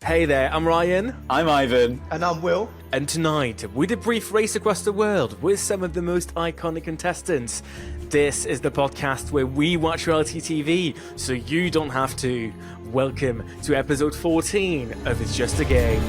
Hey there, I'm Rayan. I'm Ivan. And I'm Will. And tonight, we debrief Race Across the World with some of the most iconic contestants. This is the podcast where we watch reality TV, so you don't have to. Welcome to episode 14 of It's Just a Game.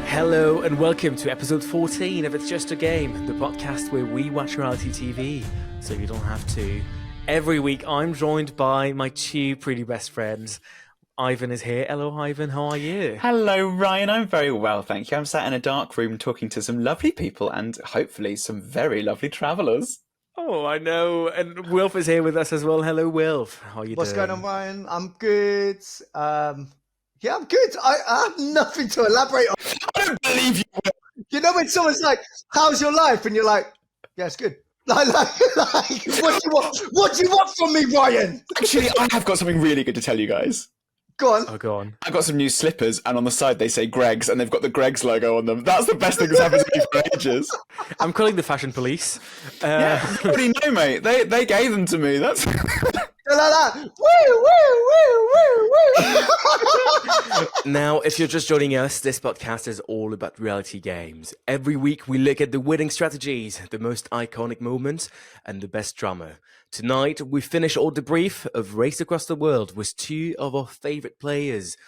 Hello and welcome to episode 14 of It's Just a Game, the podcast where we watch reality TV, so you don't have to. Every week I'm joined by my two pretty best friends. Ivan is here. Hello Ivan, how are you? Hello Ryan, I'm very well, thank you. I'm sat in a dark room talking to some lovely people and hopefully some very lovely travellers. Oh, I know. And Wilf is here with us as well. Hello Wilf, how are you What's doing? going on, Ryan? I'm good. Yeah, I'm good. I have nothing to elaborate on. I don't believe you. You know when someone's like, how's your life? And you're like, yeah, it's good. Like, what do you want? What do you want from me, Ryan? Actually, I have got something really good to tell you guys. Go on. Oh, go on. I got some new slippers and on the side they say Greggs and they've got the Greggs logo on them. That's the best thing that's happened to me for ages. I'm calling the fashion police. Yeah, you already know, mate. They gave them to me. That's... Like that. Woo, woo, woo, woo, woo. Now, if you're just joining us, this podcast is all about reality games. Every week we look at the winning strategies, the most iconic moments, and the best drama. Tonight, we finish our debrief of Race Across the World with two of our favourite players.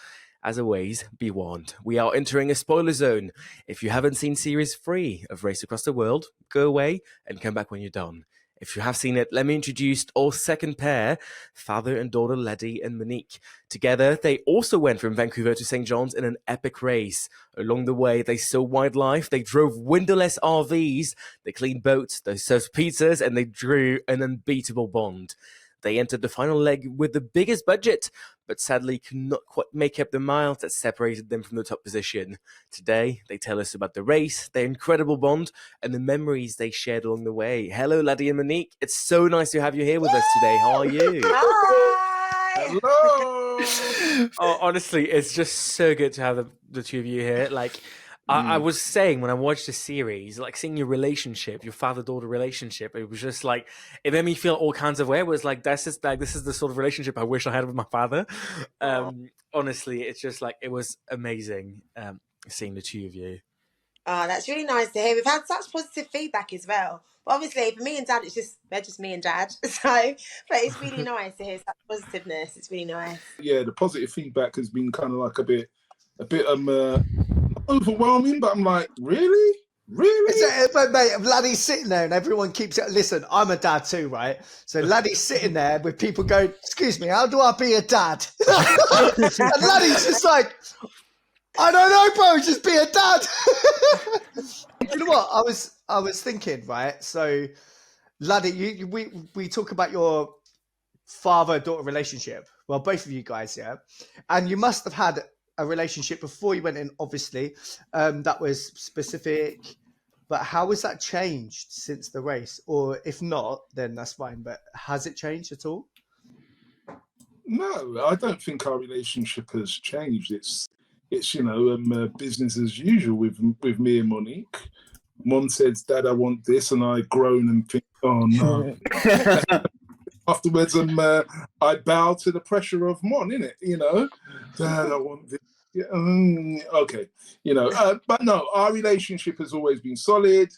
As always, be warned, we are entering a spoiler zone. If you haven't seen Series 3 of Race Across the World, go away and come back when you're done. If you have seen it, let me introduce our second pair, father and daughter Ladi and Monique. Together, they also went from Vancouver to St. John's in an epic race. Along the way, they saw wildlife, they drove windowless RVs, they cleaned boats, they served pizzas, and they drew an unbeatable bond. They entered the final leg with the biggest budget, but sadly could not quite make up the miles that separated them from the top position. Today, they tell us about the race, their incredible bond, and the memories they shared along the way. Hello, Ladi and Monique. It's so nice to have you here with us today. How are you? Hi. Hello. Oh, honestly, it's just so good to have the two of you here. Like, I was saying when I watched the series, like seeing your relationship, your father-daughter relationship, it was just like, it made me feel all kinds of way. It was like, this is the sort of relationship I wish I had with my father. Honestly, it's just like, it was amazing seeing the two of you. Oh, that's really nice to hear. We've had such positive feedback as well. But obviously, for me and Dad, they're just me and Dad. So, but it's really nice to hear such positiveness. It's really nice. Yeah, the positive feedback has been kind of like a bit overwhelming, but I'm like, really? But mate, Laddie's sitting there and everyone keeps it. Listen, I'm a dad too, right? So Laddie's sitting there with people going, excuse me, how do I be a dad? And Laddie's just like, I don't know, bro, just be a dad. You know what? I was thinking, right? So Laddie, we talk about your father-daughter relationship. Well, both of you guys, yeah. And you must have had a relationship before you went in, obviously, that was specific, but how has that changed since the race? Or if not, then that's fine, but has it changed at all? No, I don't think our relationship has changed. It's business as usual with me and Monique. Mom says, Dad, I want this, and I groan and think, oh no. Afterwards, I bow to the pressure of Mon, innit? You know, Dad, I want this. Yeah, okay, but no, our relationship has always been solid.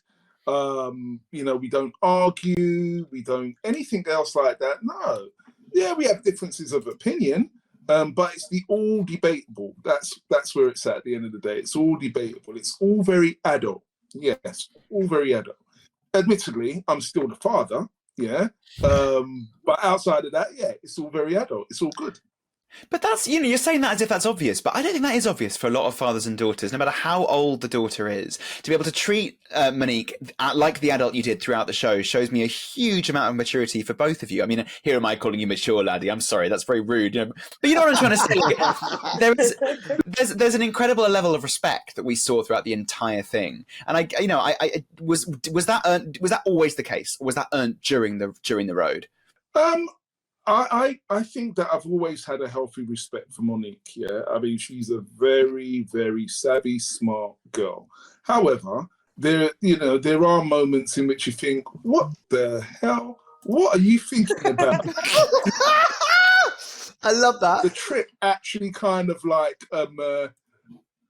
We don't argue, we don't anything else like that. No, yeah, we have differences of opinion, but it's all debatable. That's where it's at the end of the day. It's all debatable. It's all very adult. Yes, all very adult. Admittedly, I'm still the father. Yeah, but outside of that, yeah, it's all very adult. It's all good. But that's, you're saying that as if that's obvious, but I don't think that is obvious for a lot of fathers and daughters, no matter how old the daughter is. To be able to treat Monique like the adult you did throughout the show shows me a huge amount of maturity for both of you. I mean, here am I calling you mature, Laddie. I'm sorry, that's very rude. But you know what I'm trying to say? There's an incredible level of respect that we saw throughout the entire thing. And was that always the case? Or was that earned during the road? I think that I've always had a healthy respect for Monique. Yeah, I mean, she's a very, very savvy, smart girl. However, there are moments in which you think, what the hell? What are you thinking about? I love that. The trip actually kind of like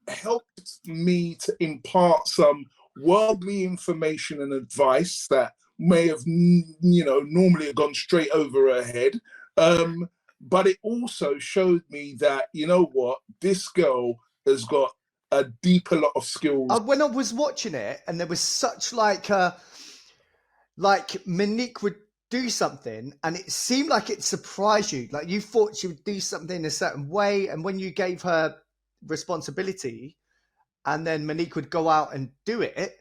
helped me to impart some worldly information and advice that may have, normally gone straight over her head. But it also showed me that, you know what, this girl has got a deeper lot of skills. When I was watching it, and there was such like Monique would do something, and it seemed like it surprised you. Like you thought she would do something in a certain way, and when you gave her responsibility, and then Monique would go out and do it,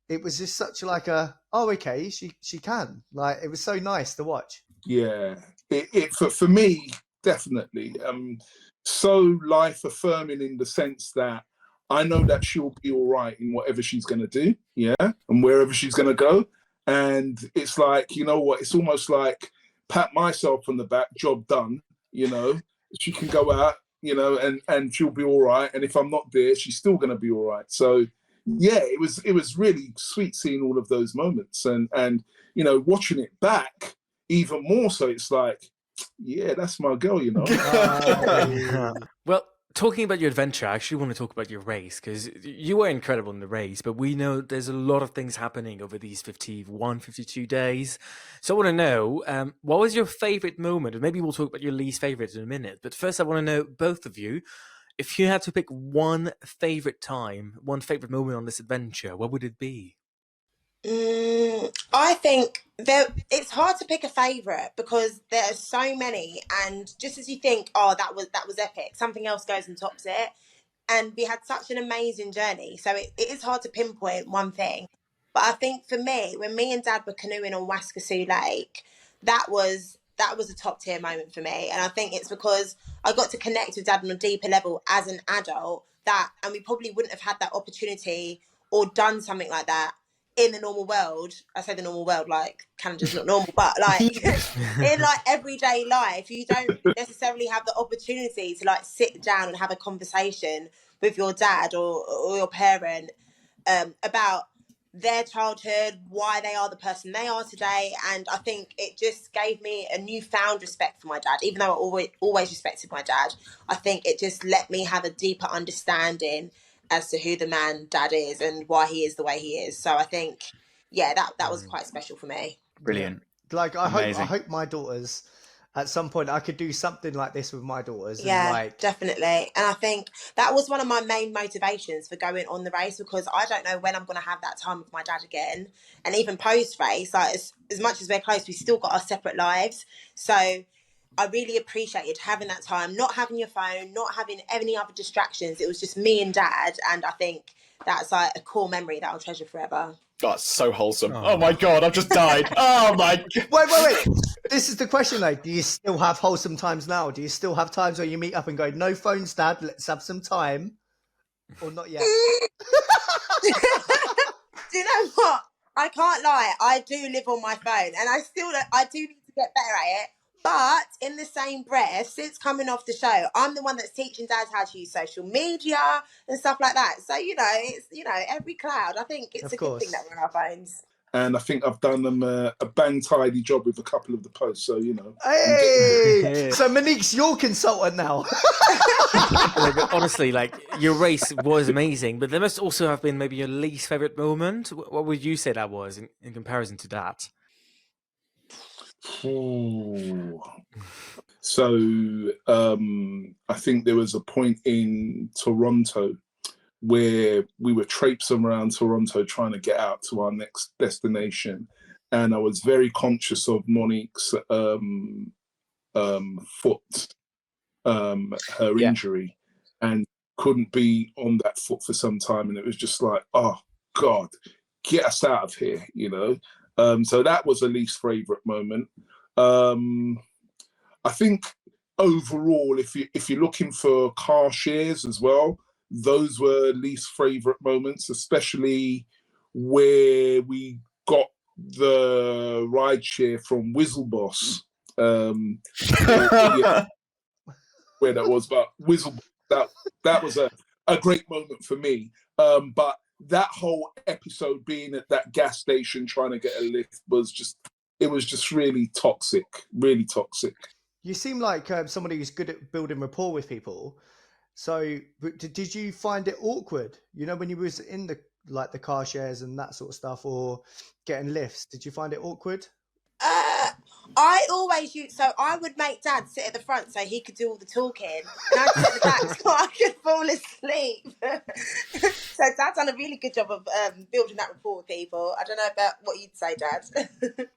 it was just such like okay, she can. Like it was so nice to watch. Yeah, for me, definitely. So life affirming in the sense that I know that she'll be all right in whatever she's going to do, yeah, and wherever she's going to go. And it's like, you know what, it's almost like pat myself on the back, job done, she can go out, and she'll be all right. And if I'm not there, she's still going to be all right. So yeah, it was really sweet seeing all of those moments and watching it back even more. So it's like, yeah, that's my girl, Well, talking about your adventure, I actually want to talk about your race, because you were incredible in the race, but we know there's a lot of things happening over these 52 days. So I want to know, what was your favorite moment? And maybe we'll talk about your least favorite in a minute. But first, I want to know, both of you, if you had to pick one favorite moment on this adventure, what would it be? I think it's hard to pick a favourite because there are so many, and just as you think, oh, that was epic, something else goes and tops it, and we had such an amazing journey. So it is hard to pinpoint one thing. But I think for me, when me and Dad were canoeing on Waskasoo Lake, that was a top tier moment for me, and I think it's because I got to connect with Dad on a deeper level as an adult, and we probably wouldn't have had that opportunity or done something like that in the normal world. I say the normal world like Canada's not normal, but like in like everyday life, you don't necessarily have the opportunity to like sit down and have a conversation with your dad or your parent about their childhood, why they are the person they are today. And I think it just gave me a newfound respect for my dad. Even though I always respected my dad, I think it just let me have a deeper understanding as to who the man Dad is and why he is the way he is. So I think, yeah, that was quite special for me. Brilliant. Yeah. Like I Amazing. hope my daughters, at some point, I could do something like this with my daughters. Yeah, and definitely. And I think that was one of my main motivations for going on the race, because I don't know when I'm going to have that time with my dad again. And even post race, like as much as we're close, we still got our separate lives. So I really appreciated having that time, not having your phone, not having any other distractions. It was just me and Dad. And I think that's like a core memory that I'll treasure forever. That's so wholesome. Oh my God, I've just died. Oh my God. Wait. This is the question, though. Do you still have wholesome times now? Do you still have times where you meet up and go, no phones, Dad, let's have some time? Or not yet? Do you know what? I can't lie. I do live on my phone, and I do need to get better at it. But in the same breath, since coming off the show, I'm the one that's teaching Dad how to use social media and stuff like that. So, it's, every cloud. I think it's a good thing that we're on our phones. And I think I've done them a bang tidy job with a couple of the posts. So, Hey! So Monique's your consultant now. Honestly, like, your race was amazing, but there must also have been maybe your least favorite moment. What would you say that was in comparison to that? So I think there was a point in Toronto where we were traipsing around Toronto trying to get out to our next destination, and I was very conscious of Monique's foot, her injury, and couldn't be on that foot for some time, and it was just like, oh God, get us out of here, So that was a least favorite moment. I think overall, if you're looking for car shares as well, those were least favorite moments, especially where we got the ride share from Whizzleboss. Yeah, where that was, but Whizzle, that was a great moment for me. But that whole episode being at that gas station trying to get a lift was just really toxic, really toxic. You seem like somebody who's good at building rapport with people. So did you find it awkward, when you was in the car shares and that sort of stuff, or getting lifts? Did you find it awkward? I always I would make Dad sit at the front so he could do all the talking, and I'd sit at the back so I could fall asleep. So Dad's done a really good job of building that rapport with people. I don't know about what you'd say, Dad.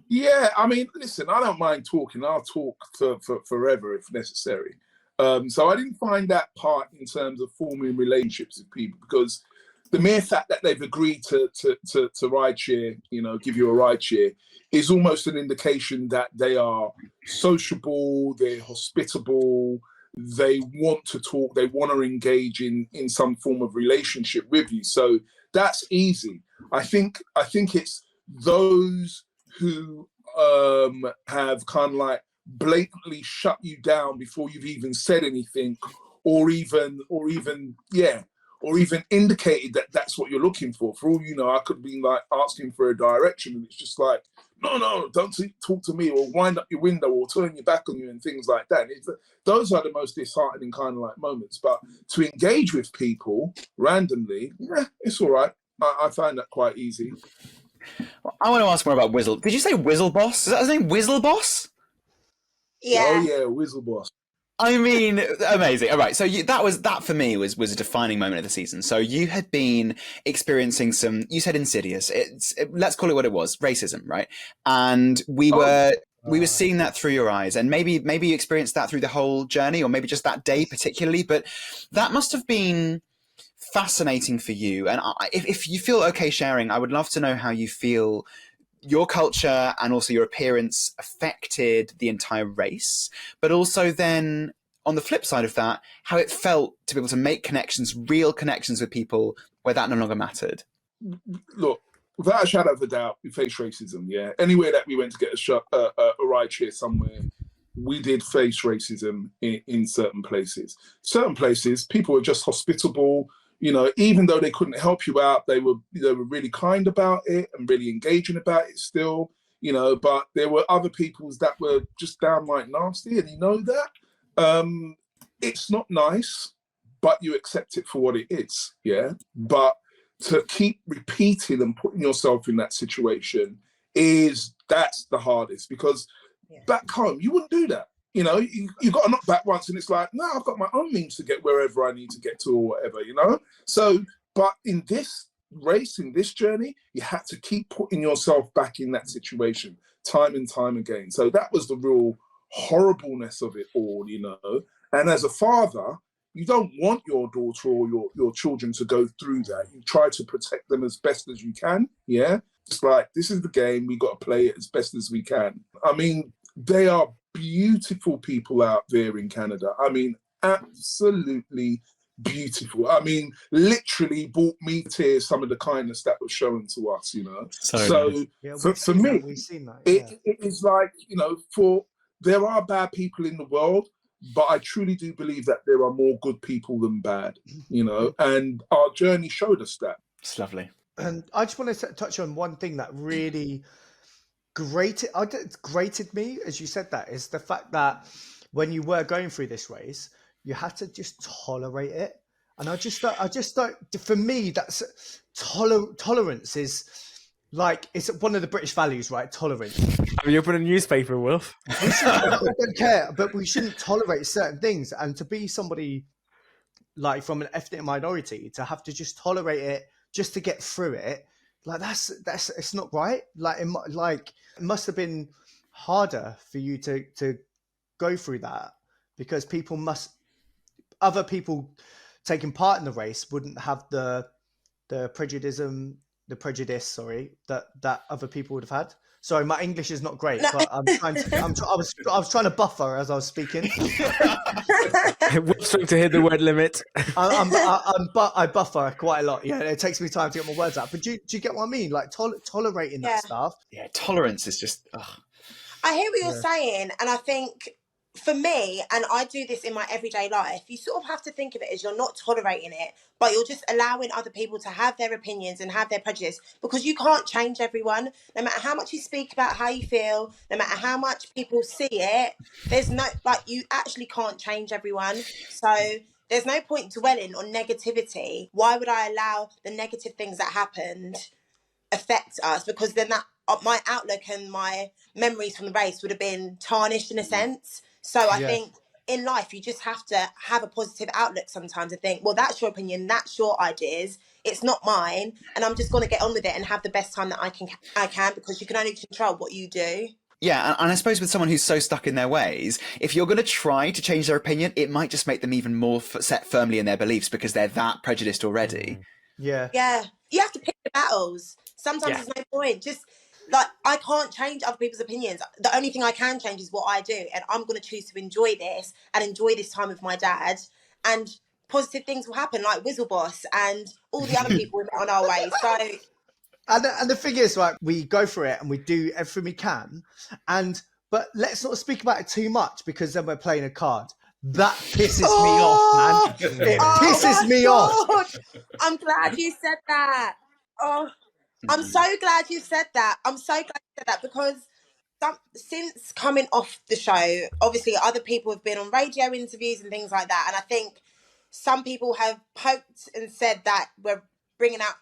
Yeah, I mean, listen, I don't mind talking. I'll talk for forever if necessary. So I didn't find that part in terms of forming relationships with people, because the mere fact that they've agreed to ride share, give you a ride share, is almost an indication that they are sociable, they're hospitable, they want to talk, they want to engage in some form of relationship with you. So that's easy. I think it's those who have kind of like blatantly shut you down before you've even said anything, or even indicated that that's what you're looking for. For all you know, I could be like asking for a direction, and it's just like, no, don't talk to me, or wind up your window, or turn your back on you, and things like that. Those are the most disheartening kind of like moments. But to engage with people randomly, it's all right. I find that quite easy. Well, I want to ask more about Whizzle. Did you say Whizzle Boss? Is that his name, Whizzle Boss? Yeah. Oh yeah, Whizzle Boss. I mean, amazing. All right, so that for me was a defining moment of the season. So you had been experiencing you said insidious. Let's call it what it was, racism, right? And we were seeing that through your eyes, and maybe you experienced that through the whole journey, or maybe just that day particularly. But that must have been fascinating for you. And if you feel okay sharing, I would love to know how you feel your culture and also your appearance affected the entire race, but also then on the flip side of that, how it felt to be able to make connections, real connections with people where that no longer mattered. Look, without a shadow of a doubt, we face racism, yeah. Anywhere that we went to get a ride share somewhere, we did face racism in certain places. Certain places, people were just hospitable. Even though they couldn't help you out, they were really kind about it and really engaging about it still, but there were other peoples that were just downright nasty, and that. It's not nice, but you accept it for what it is, yeah? But to keep repeating and putting yourself in that situation that's the hardest, because back home, you wouldn't do that. You got to knock back once, and it's like, no, I've got my own means to get wherever I need to get to, or whatever, So, but in this race, in this journey, you had to keep putting yourself back in that situation time and time again. So that was the real horribleness of it all, And as a father, you don't want your daughter or your children to go through that. You try to protect them as best as you can, yeah? It's like, this is the game, we got to play it as best as we can. I mean, they are beautiful people out there in Canada. I mean, absolutely beautiful. I mean, literally brought me to tears, some of the kindness that was shown to us, So for me, we've seen that, it is like, there are bad people in the world, but I truly do believe that there are more good people than bad, and our journey showed us that. It's lovely. And I just want to touch on one thing that really grated me as you said that, is the fact that when you were going through this race, you had to just tolerate it. And I just don't, for me, that's tolerance is like, it's one of the British values, right? Tolerance. Have you opened a newspaper, Wilf? I don't care, but we shouldn't tolerate certain things. And to be somebody like from an ethnic minority, to have to just tolerate it just to get through it, like that's it's not right. Like it must have been harder for you to go through that, because other people taking part in the race wouldn't have the prejudice that other people would have had. Sorry, my English is not great, but I was trying to buffer as I was speaking. Wilf's trying to hit the word limit. I buffer quite a lot. Yeah, it takes me time to get my words out. But do you get what I mean? Like tolerating that stuff. Yeah, tolerance is just. Ugh. I hear what you're saying, and I think for me, and I do this in my everyday life, you sort of have to think of it as you're not tolerating it, but you're just allowing other people to have their opinions and have their prejudice, because you can't change everyone. No matter how much you speak about how you feel, no matter how much people see it, there's no, like, you actually can't change everyone. So there's no point dwelling on negativity. Why would I allow the negative things that happened affect us? Because then that my outlook and my memories from the race would have been tarnished in a sense. So I think in life you just have to have a positive outlook sometimes and think, well, that's your opinion, that's your ideas, it's not mine, and I'm just going to get on with it and have the best time that I can, because you can only control what you do. Yeah, and I suppose with someone who's so stuck in their ways, if you're going to try to change their opinion, it might just make them even more set firmly in their beliefs because they're that prejudiced already. Yeah. You have to pick the battles. Sometimes there's no point. Just like, I can't change other people's opinions. The only thing I can change is what I do, and I'm going to choose to enjoy this and enjoy this time with my dad, and positive things will happen, like Whizzle Boss and all the other people we met on our way. So, and the thing is, like, we go for it and we do everything we can, but let's not speak about it too much, because then we're playing a card. That pisses me off, man. It pisses me off. I'm glad you said that. Oh, I'm so glad you said that. I'm so glad you said that, because since coming off the show, obviously other people have been on radio interviews and things like that, and I think some people have poked and said that we're bringing out,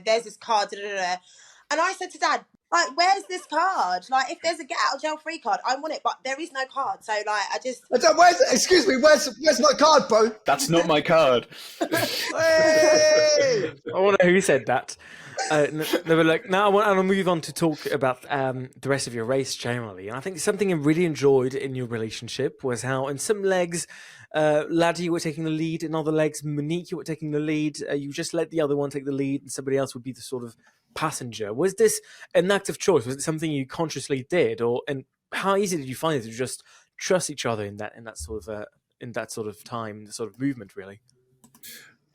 there's this card, and I said to Dad, like, where's this card? Like, if there's a get out of jail free card, I want it, but there is no card. So, like, excuse me, where's my card, bro? That's not my card. Hey! I wonder who said that. They were like, now I want to move on to talk about the rest of your race generally. And I think something I really enjoyed in your relationship was how in some legs, Ladi, you were taking the lead. In other legs, Monique, you were taking the lead. You just let the other one take the lead, and somebody else would be the sort of passenger. Was this an act of choice? Was it something you consciously did, and how easy did you find it to just trust each other in that sort of time, the sort of movement, really?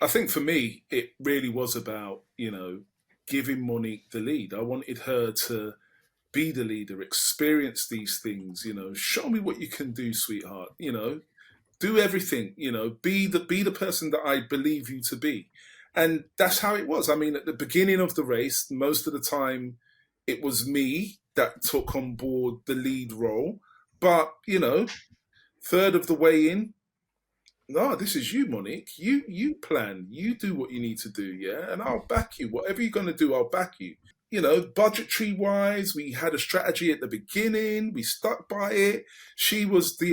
I think for me, it really was about, giving Monique the lead. I wanted her to be the leader, experience these things, show me what you can do, sweetheart, do everything, be the person that I believe you to be. And that's how it was. I mean, at the beginning of the race, most of the time it was me that took on board the lead role. But, third of the way in, no, this is you, Monique. You plan. You do what you need to do, yeah? And I'll back you. Whatever you're going to do, I'll back you. Budgetary-wise, we had a strategy at the beginning. We stuck by it. She was the,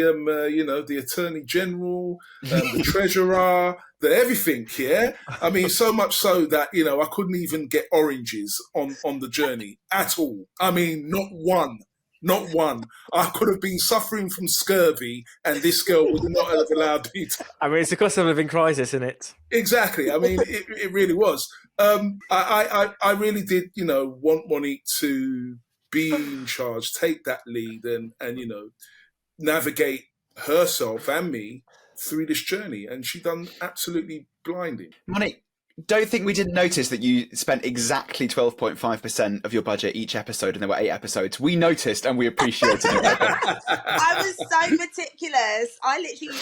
the Attorney General, the Treasurer, the everything, yeah? I mean, so much so that, I couldn't even get oranges on the journey at all. I mean, not one. Not one. I could have been suffering from scurvy, and this girl would not have allowed me to. I mean, it's a cost of living crisis, isn't it? Exactly. I mean, it really was. I really did, want Monique to be in charge, take that lead, and navigate herself and me through this journey. And she done absolutely blinding. Monique, don't think we didn't notice that you spent exactly 12.5% of your budget each episode, and there were 8 episodes. We noticed and we appreciated it. I was so meticulous. I literally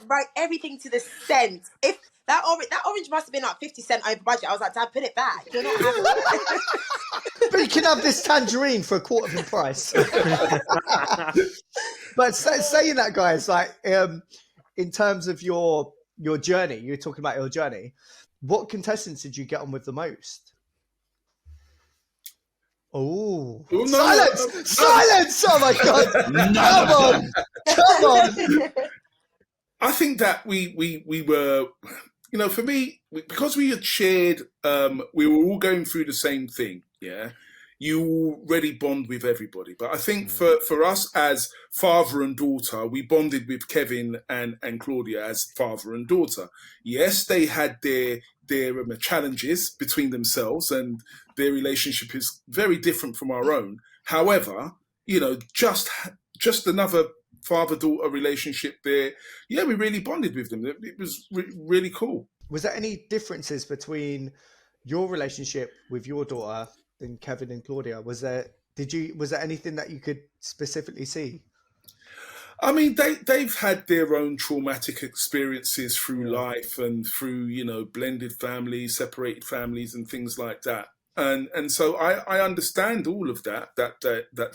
wrote everything to the cent. If that orange must have been like 50 cents over budget, I was like, Dad, put it back. You're not having it. But you can have this tangerine for a quarter of the price. But saying that, guys, like, in terms of your journey, you're talking about your journey. What contestants did you get on with the most? Oh, no, silence! Silence! Oh my God! Come on! I think that we were, for me, because we had shared, we were all going through the same thing. Yeah, you already bond with everybody. But I think for us as father and daughter, we bonded with Kevin and Claudia as father and daughter. Yes, they had their challenges between themselves, and their relationship is very different from our own. However, just another father-daughter relationship there. Yeah, we really bonded with them. It was really cool. Was there any differences between your relationship with your daughter and Kevin and Claudia? Was there Was there anything that you could specifically see? I mean, they've had their own traumatic experiences through life and through, you know, blended families, separated families, and things like that. And so I understand all of that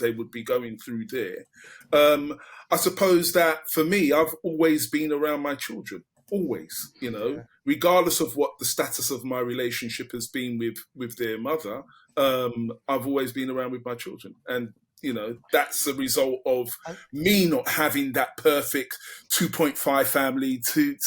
they would be going through there. I suppose that for me, I've always been around my children, always, you know, regardless of what the status of my relationship has been with their mother. I've always been around with my children, and you know, that's a result of me not having that perfect 2.5 family, two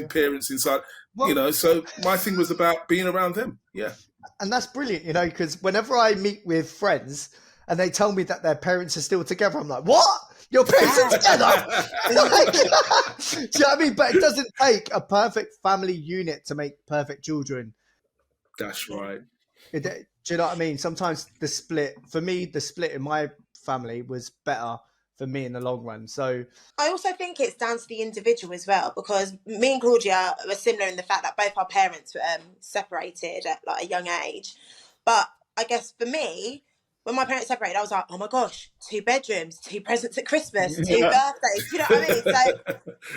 parents inside, you know, so my thing was about being around them. Yeah. And that's brilliant, you know, because whenever I meet with friends and they tell me that their parents are still together, I'm like, what? Your parents are together? Like, do you know what I mean? But it doesn't take a perfect family unit to make perfect children. That's right. Do you know what I mean? Sometimes the split in my family was better for me in the long run. So I also think it's down to the individual as well, because me and Claudia were similar in the fact that both our parents were separated at like a young age. But I guess for me, when my parents separated, I was like, oh my gosh, 2 bedrooms, 2 presents at Christmas, 2 birthdays. Do you know what I mean? So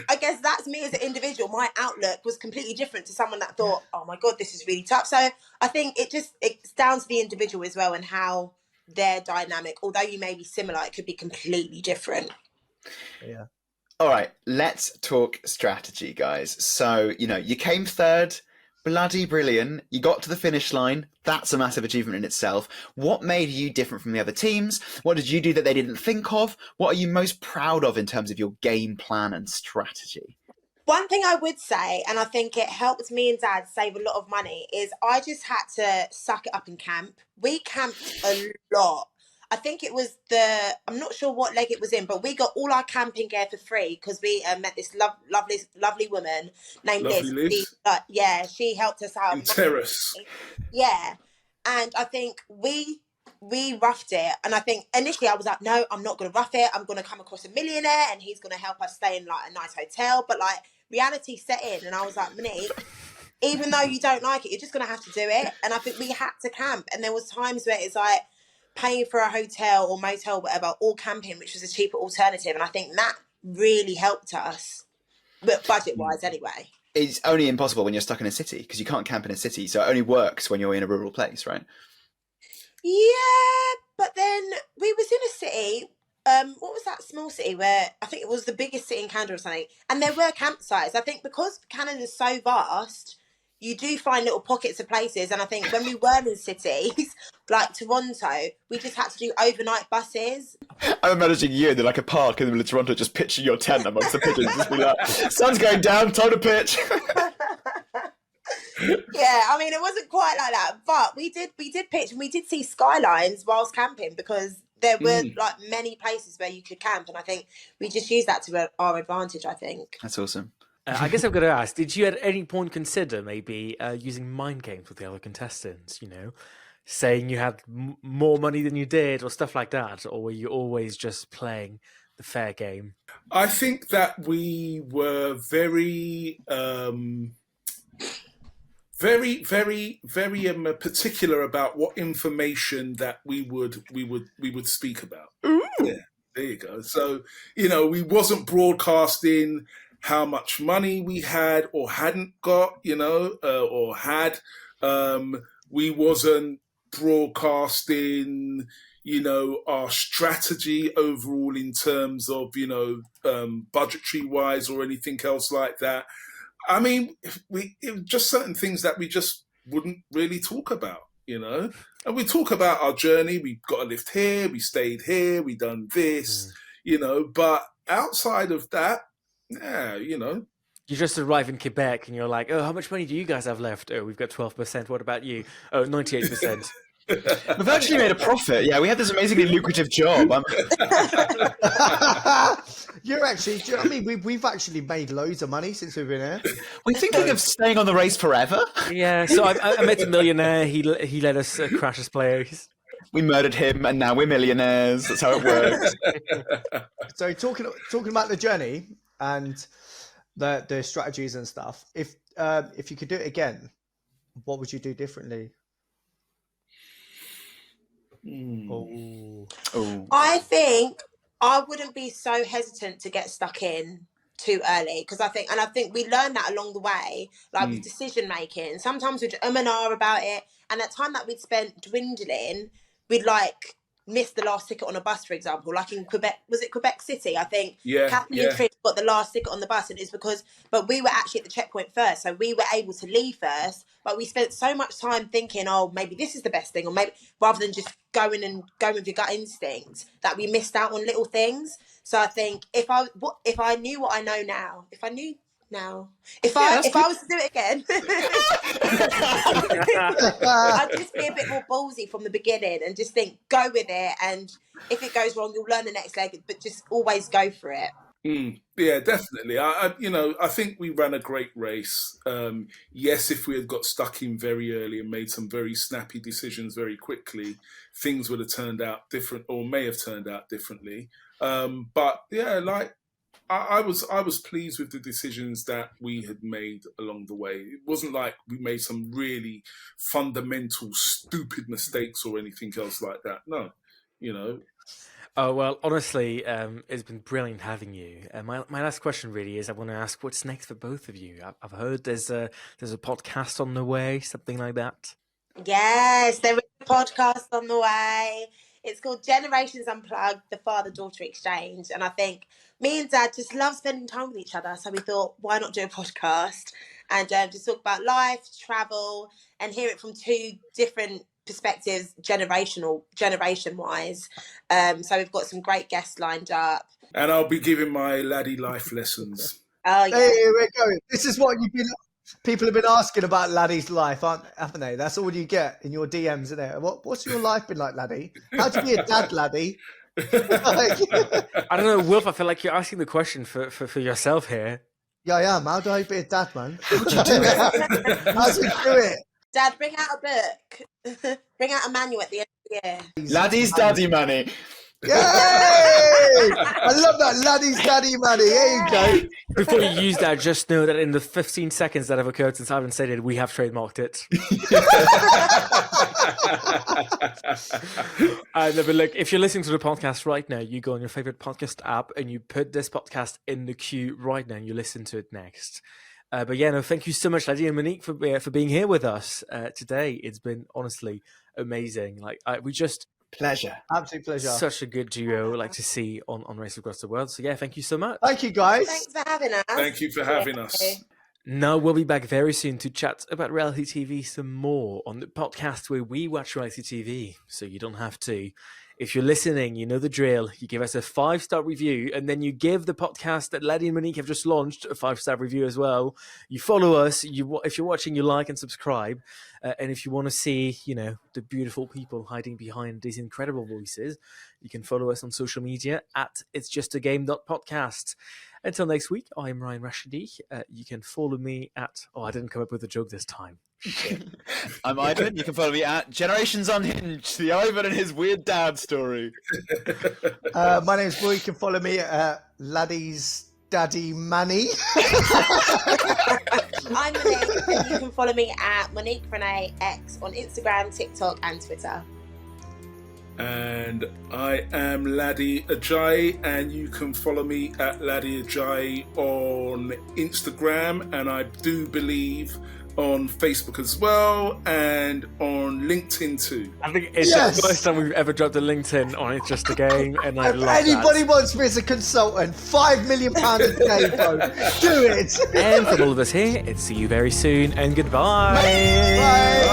I guess that's me as an individual. My outlook was completely different to someone that thought, oh my God, this is really tough. So I think it's down to the individual as well and how their dynamic, although you may be similar, it could be completely different. yeah. All right, let's talk strategy, guys. So, you know, you came third, bloody brilliant. You got to the finish line. That's a massive achievement in itself. What made you different from the other teams? What did you do that they didn't think of? What are you most proud of in terms of your game plan and strategy? One thing I would say, and I think it helped me and Dad save a lot of money, is I just had to suck it up and camp. We camped a lot. I think it was I'm not sure what leg it was in, but we got all our camping gear for free because we met this lovely woman named Liz. She helped us out. In Terrace. Yeah. And I think we roughed it, and I think initially I was like, no, I'm not going to rough it. I'm going to come across a millionaire and he's going to help us stay in like a nice hotel. But like reality set in, and I was like, Monique, even though you don't like it, you're just going to have to do it. And I think we had to camp, and there was times where it's like paying for a hotel or motel, whatever, or camping, which was a cheaper alternative. And I think that really helped us, but budget-wise anyway. It's only impossible when you're stuck in a city because you can't camp in a city. So it only works when you're in a rural place, right? Yeah, but then we was in a city. What was that small city where I think it was the biggest city in Canada or something? And there were campsites. I think because Canada's so vast, you do find little pockets of places. And I think when we were in cities like Toronto, we just had to do overnight buses. I'm imagining you in like a park in the middle of Toronto, just pitching your tent amongst the pigeons. Just be like, sun's going down, time to pitch. Yeah, I mean, it wasn't quite like that, but we did pitch, and we did see skylines whilst camping because there were like many places where you could camp, and I think we just used that to our advantage, I think. That's awesome. I guess I've got to ask, did you at any point consider maybe using mind games with the other contestants, you know, saying you had more money than you did or stuff like that, or were you always just playing the fair game? I think that we were very particular about what information that we would speak about. Ooh. Yeah, there you go. So, you know, we wasn't broadcasting how much money we had or hadn't got, you know, or had. We wasn't broadcasting, you know, our strategy overall in terms of, you know, budgetary wise or anything else like that. I mean, it was just certain things that we just wouldn't really talk about, you know? And we talk about our journey. We got a lift here, we stayed here, we done this, you know, but outside of that, yeah, you know. You just arrive in Quebec and you're like, oh, how much money do you guys have left? Oh, we've got 12%. What about you? Oh, 98%. We've actually made a profit. Yeah, we had this amazingly lucrative job. You're actually, do you know what I mean? We've actually made loads of money since we've been here. We're thinking of staying on the race forever. Yeah, so I met a millionaire. He let us crash his players. We murdered him, and now we're millionaires. That's how it works. So talking about the journey and the strategies and stuff. If you could do it again, what would you do differently? Oh. I think I wouldn't be so hesitant to get stuck in too early, because I think we learn that along the way, like with decision making. Sometimes we'd and ah about it, and that time that we'd spent dwindling, we'd like miss the last ticket on a bus, for example. Like in Quebec, was it Quebec City? I think Kathleen and Trish got the last ticket on the bus, and it's but we were actually at the checkpoint first, so we were able to leave first. But we spent so much time thinking, oh, maybe this is the best thing, or maybe rather than just going with your gut instinct, that we missed out on little things. So I think if I knew what I know now, if I was to do it again, I'd just be a bit more ballsy from the beginning and just think, go with it. And if it goes wrong, you'll learn the next leg, but just always go for it. Yeah, definitely. I think we ran a great race. Yes, if we had got stuck in very early and made some very snappy decisions very quickly, things would have turned out different, or may have turned out differently. But yeah, like I was pleased with the decisions that we had made along the way. It wasn't like we made some really fundamental, stupid mistakes or anything else like that. No, Oh, well, honestly, it's been brilliant having you. My last question really is, I want to ask, what's next for both of you? I've heard there's a podcast on the way, something like that. Yes, there is a podcast on the way. It's called Generations Unplugged, the Father-Daughter Exchange. And I think me and Dad just love spending time with each other. So we thought, why not do a podcast and just talk about life, travel, and hear it from two different perspectives, generation-wise. So we've got some great guests lined up. And I'll be giving my laddie life lessons. Oh, yeah. Hey, here we go. This is what people have been asking about Laddie's life, haven't they? That's all you get in your DMs, isn't it? What's your life been like, Laddie? How'd you be a dad, Laddie? I don't know, Wilf, I feel like you're asking the question for yourself here. Yeah, I am. How do I be a dad, man? How'd you do it? How'd you do it? Dad, bring out a book. Bring out a manual at the end of the year. Laddie's daddy money. Yay! I love that. Laddie's daddy money. There you go. Before you use that, just know that in the 15 seconds that have occurred since I've said it, we have trademarked it. But look, if you're listening to the podcast right now, you go on your favorite podcast app and you put this podcast in the queue right now and you listen to it next. But yeah, no, thank you so much, Ladi and Monique, for being here with us today. It's been honestly amazing. Pleasure. Absolute pleasure. Such a good duo, like to see on Race Across the World. So yeah, thank you so much. Thank you, guys. Thanks for having us. Thank you for having us. Now we'll be back very soon to chat about reality TV some more on the podcast where we watch reality TV, so you don't have to. If you're listening, you know the drill. You give us a 5-star review, and then you give the podcast that Ladi and Monique have just launched a 5-star review as well. You follow us. If you're watching, you like and subscribe. And if you want to see, the beautiful people hiding behind these incredible voices, you can follow us on social media at itsjustagame.podcast. Until next week, I'm Rayan Rashidi. You can follow me at... Oh, I didn't come up with a joke this time. I'm Ivan. You can follow me at Generations Unhinged, the Ivan and his weird dad story. My name's Will. You can follow me at Laddie's Daddy Manny. I'm Monique, and you can follow me at Monique Renee X on Instagram, TikTok, and Twitter. And I am Ladi Ajayi, and you can follow me at Ladi Ajayi on Instagram, and I do believe on Facebook as well, and on LinkedIn too. I think it's the first time we've ever dropped a LinkedIn on It's Just a Game, and I if love anybody that. wants me as a consultant, £5 million a day, bro. Do it. And from all of us here, it's see you very soon, and goodbye. Bye.